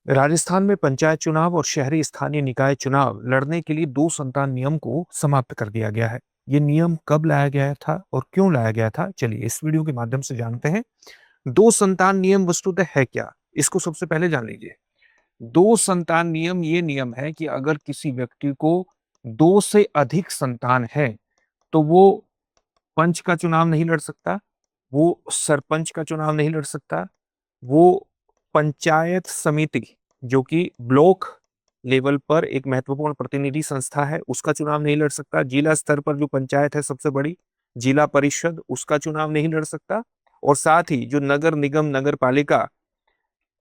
राजस्थान में पंचायत चुनाव और शहरी स्थानीय निकाय चुनाव लड़ने के लिए दो संतान नियम को समाप्त कर दिया गया है। ये नियम कब लाया गया था और क्यों लाया गया था, चलिए इस वीडियो के माध्यम से जानते हैं। दो संतान नियम वस्तुतः है क्या, इसको सबसे पहले जान लीजिए। दो संतान नियम ये नियम है कि अगर किसी व्यक्ति को दो से अधिक संतान है तो वो पंच का चुनाव नहीं लड़ सकता, वो सरपंच का चुनाव नहीं लड़ सकता, वो पंचायत समिति जो कि ब्लॉक लेवल पर एक महत्वपूर्ण प्रतिनिधि संस्था है उसका चुनाव नहीं लड़ सकता, जिला स्तर पर जो पंचायत है सबसे बड़ी जिला परिषद उसका चुनाव नहीं लड़ सकता, और साथ ही जो नगर निगम नगर पालिका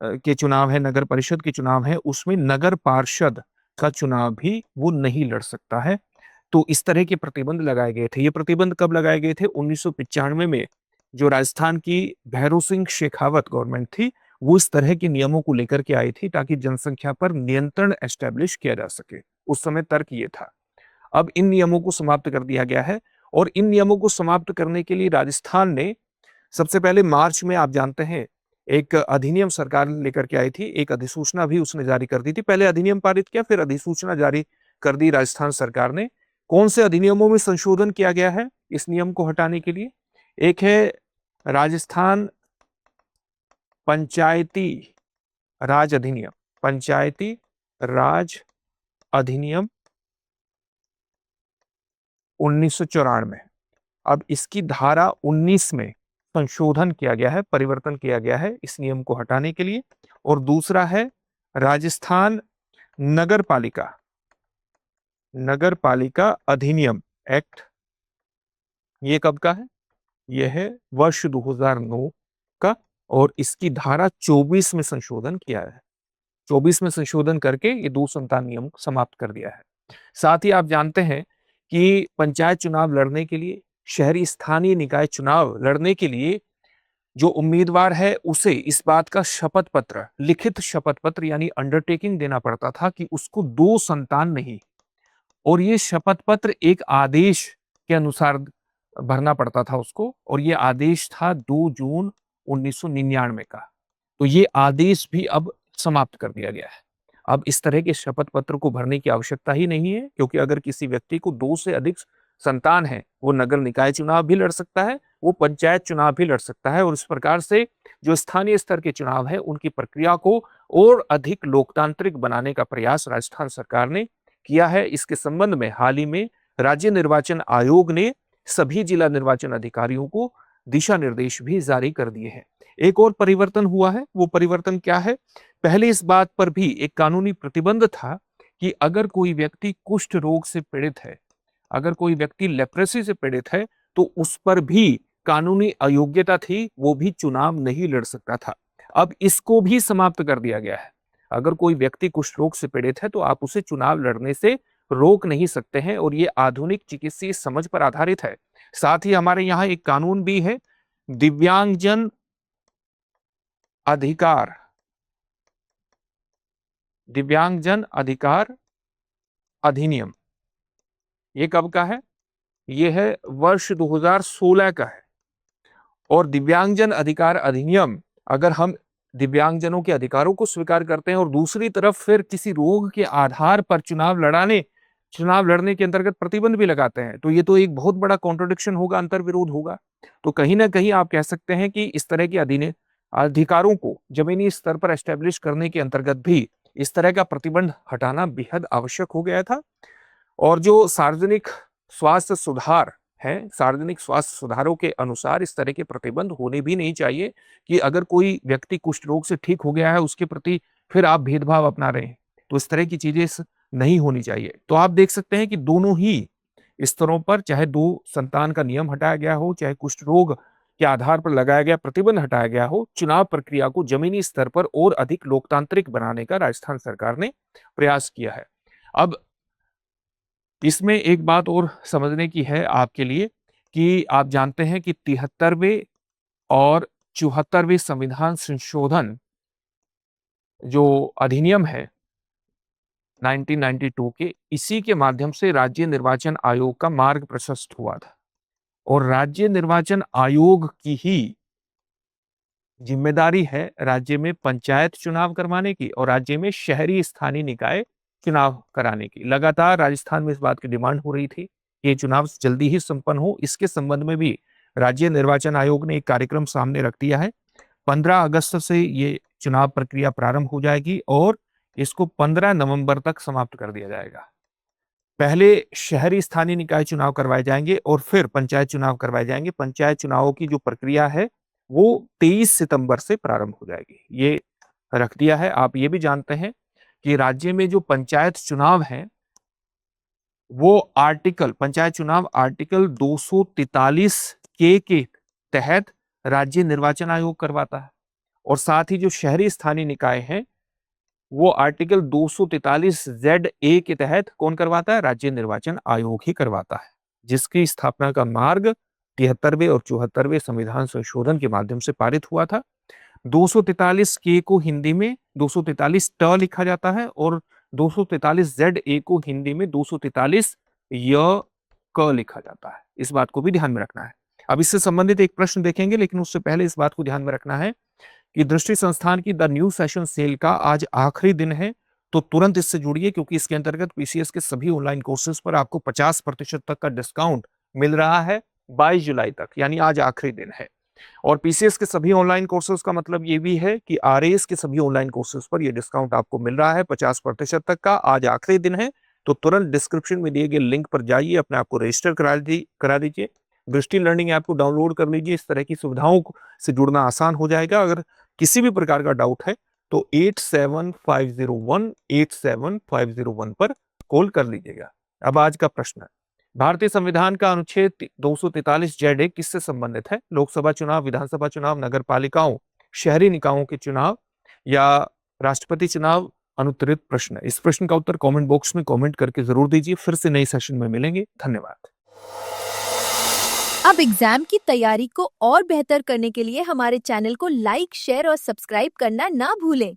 के चुनाव है, नगर परिषद के चुनाव है, उसमें नगर पार्षद का चुनाव भी वो नहीं लड़ सकता है। तो इस तरह के प्रतिबंध लगाए गए थे। ये प्रतिबंध कब लगाए गए थे? 1995 में जो राजस्थान की भैरों सिंह शेखावत गवर्नमेंट थी, वो इस तरह के नियमों को लेकर के आई थी ताकि जनसंख्या पर नियंत्रण एस्टेब्लिश किया जा सके। उस समय तर्क ये था। अब इन नियमों को समाप्त कर दिया गया है, और इन नियमों को समाप्त करने के लिए राजस्थान ने सबसे पहले मार्च में, आप जानते हैं, एक अधिनियम सरकार लेकर के आई थी, एक अधिसूचना भी उसने जारी कर दी थी। पहले अधिनियम पारित किया, फिर अधिसूचना जारी कर दी राजस्थान सरकार ने। कौन से अधिनियमों में संशोधन किया गया है इस नियम को हटाने के लिए? एक है राजस्थान पंचायती राज अधिनियम, पंचायती राज अधिनियम 1994। अब इसकी धारा 19 में संशोधन किया गया है, परिवर्तन किया गया है इस नियम को हटाने के लिए। और दूसरा है राजस्थान नगर पालिका नगर पालिका अधिनियम एक्ट। ये कब का है? यह है वर्ष 2009 का, और इसकी धारा 24 में संशोधन किया है। 24 में संशोधन करके ये दो संतान नियम को समाप्त कर दिया है। साथ ही आप जानते हैं कि पंचायत चुनाव लड़ने के लिए, शहरी स्थानीय निकाय चुनाव लड़ने के लिए जो उम्मीदवार है उसे इस बात का शपथ पत्र, लिखित शपथ पत्र यानी अंडरटेकिंग देना पड़ता था कि उसको दो संतान नहीं, और ये शपथ पत्र एक आदेश के अनुसार भरना पड़ता था उसको, और ये आदेश था 2 जून 1999 का। तो ये आदेश भी अब समाप्त कर दिया गया है। अब इस तरह के शपथ पत्र को भरने की आवश्यकता ही नहीं है, क्योंकि अगर किसी व्यक्ति को दो से अधिक संतान है, वो नगर निकाय चुनाव भी लड़ सकता है, वो पंचायत चुनाव भी लड़ सकता है, और इस प्रकार से जो स्थानीय स्तर के चुनाव है उनकी प्रक्रिया को और अधिक लोकतांत्रिक बनाने का प्रयास राजस्थान सरकार ने किया है। इसके संबंध में हाल ही में राज्य निर्वाचन आयोग ने सभी जिला निर्वाचन अधिकारियों को दिशा निर्देश भी जारी कर दिए हैं। एक और परिवर्तन हुआ है, वो परिवर्तन क्या है? पहले इस बात पर भी एक कानूनी प्रतिबंध था कि अगर कोई व्यक्ति कुष्ठ रोग से पीड़ित है, अगर कोई व्यक्ति लेप्रेसी से पीड़ित है, तो उस पर भी कानूनी अयोग्यता थी, वो भी चुनाव नहीं लड़ सकता था। अब इसको भी समाप्त कर दिया गया है। अगर कोई व्यक्ति कुष्ठ रोग से पीड़ित है तो आप उसे चुनाव लड़ने से रोक नहीं सकते हैं, और ये आधुनिक चिकित्सीय समझ पर आधारित है। साथ ही हमारे यहाँ एक कानून भी है, दिव्यांगजन अधिकार दिव्यांगजन अधिकार अधिनियम। ये कब का है? ये है वर्ष 2016 का है। और दिव्यांगजन अधिकार अधिनियम, अगर हम दिव्यांगजनों के अधिकारों को स्वीकार करते हैं और दूसरी तरफ फिर किसी रोग के आधार पर चुनाव लड़ने के अंतर्गत प्रतिबंध भी लगाते हैं, तो ये तो एक बहुत बड़ा कॉन्ट्रोडिक्शन होगा, अंतर्विरोध होगा। तो कहीं ना कहीं आप कह सकते हैं कि इस तरह के अधिकारों को जमीनी स्तर पर एस्टेब्लिश करने के अंतर्गत भी इस तरह का प्रतिबंध हटाना बेहद आवश्यक हो गया था। और जो सार्वजनिक स्वास्थ्य सुधार है, सार्वजनिक स्वास्थ्य सुधारों के अनुसार इस तरह के प्रतिबंध होने भी नहीं चाहिए कि अगर कोई व्यक्ति कुष्ठ रोग से ठीक हो गया है उसके प्रति फिर आप भेदभाव अपना रहे हैं, तो इस तरह की चीजें नहीं होनी चाहिए। तो आप देख सकते हैं कि दोनों ही स्तरों पर, चाहे दो संतान का नियम हटाया गया हो, चाहे कुष्ठ रोग के आधार पर लगाया गया प्रतिबंध हटाया गया हो, चुनाव प्रक्रिया को जमीनी स्तर पर और अधिक लोकतांत्रिक बनाने का राजस्थान सरकार ने प्रयास किया है। अब इसमें एक बात और समझने की है आपके लिए कि आप जानते हैं कि 73वें और 74वें संविधान संशोधन जो अधिनियम है 1992 के, इसी के माध्यम से राज्य निर्वाचन आयोग का मार्ग प्रशस्त हुआ था, और राज्य निर्वाचन आयोग की ही जिम्मेदारी है राज्य में पंचायत चुनाव करवाने की और राज्य में शहरी स्थानीय निकाय चुनाव कराने की। लगातार राजस्थान में इस बात की डिमांड हो रही थी कि ये चुनाव जल्दी ही संपन्न हो। इसके संबंध में भी राज्य निर्वाचन आयोग ने एक कार्यक्रम सामने रख दिया है। 15 अगस्त से ये चुनाव प्रक्रिया प्रारंभ हो जाएगी और इसको 15 नवंबर तक समाप्त कर दिया जाएगा। पहले शहरी स्थानीय निकाय चुनाव करवाए जाएंगे और फिर पंचायत चुनाव करवाए जाएंगे। पंचायत चुनावों की जो प्रक्रिया है वो 23 सितंबर से प्रारंभ हो जाएगी, ये रख दिया है। आप ये भी जानते हैं कि राज्य में जो पंचायत चुनाव है वो पंचायत चुनाव आर्टिकल 243 के तहत राज्य निर्वाचन आयोग करवाता है और साथ ही जो शहरी स्थानीय निकाय हैं वो आर्टिकल 243 ZA के तहत कौन करवाता है? राज्य निर्वाचन आयोग ही करवाता है, जिसकी स्थापना का मार्ग 73वें और 74वें संविधान संशोधन के माध्यम से पारित हुआ था। 243 के को हिंदी में 243 ट लिखा जाता है और 243 ZA को हिंदी में 243 य क लिखा जाता है। इस बात को भी ध्यान में रखना है। अब इससे संबंधित एक प्रश्न देखेंगे, लेकिन उससे पहले इस बात को ध्यान में रखना है कि दृष्टि संस्थान की द न्यू सेशन सेल का आज आखिरी दिन है, तो तुरंत इससे जुड़िए क्योंकि इसके अंतर्गत पीसीएस के सभी ऑनलाइन कोर्सेज पर आपको 50% तक का डिस्काउंट मिल रहा है 22 जुलाई तक, यानी आज आखिरी दिन है। और पीसीएस के सभी ऑनलाइन कोर्सेज का मतलब ये भी है कि आरएएस के सभी ऑनलाइन कोर्सेज पर ये डिस्काउंट आपको मिल रहा है 50% तक का। आज आखिरी दिन है, तो तुरंत डिस्क्रिप्शन में दिए गए लिंक पर जाइए, अपने आप को रजिस्टर करा दीजिए, दृष्टि लर्निंग ऐप को डाउनलोड कर लीजिए। इस तरह की सुविधाओं से जुड़ना आसान हो जाएगा। अगर किसी भी प्रकार का डाउट है तो 8750187501 पर कॉल कर लीजिएगा। अब आज का प्रश्न है, भारतीय संविधान का अनुच्छेद 243 ZA किससे संबंधित है? लोकसभा चुनाव, विधानसभा चुनाव, नगर पालिकाओं, शहरी निकायों के चुनाव या राष्ट्रपति चुनाव? अनुत्तरित प्रश्न है। इस प्रश्न का उत्तर कमेंट बॉक्स में कमेंट करके जरूर दीजिए। फिर से नए सेशन में मिलेंगे। धन्यवाद। अब एग्जाम की तैयारी को और बेहतर करने के लिए हमारे चैनल को लाइक, शेयर और सब्सक्राइब करना ना भूलें।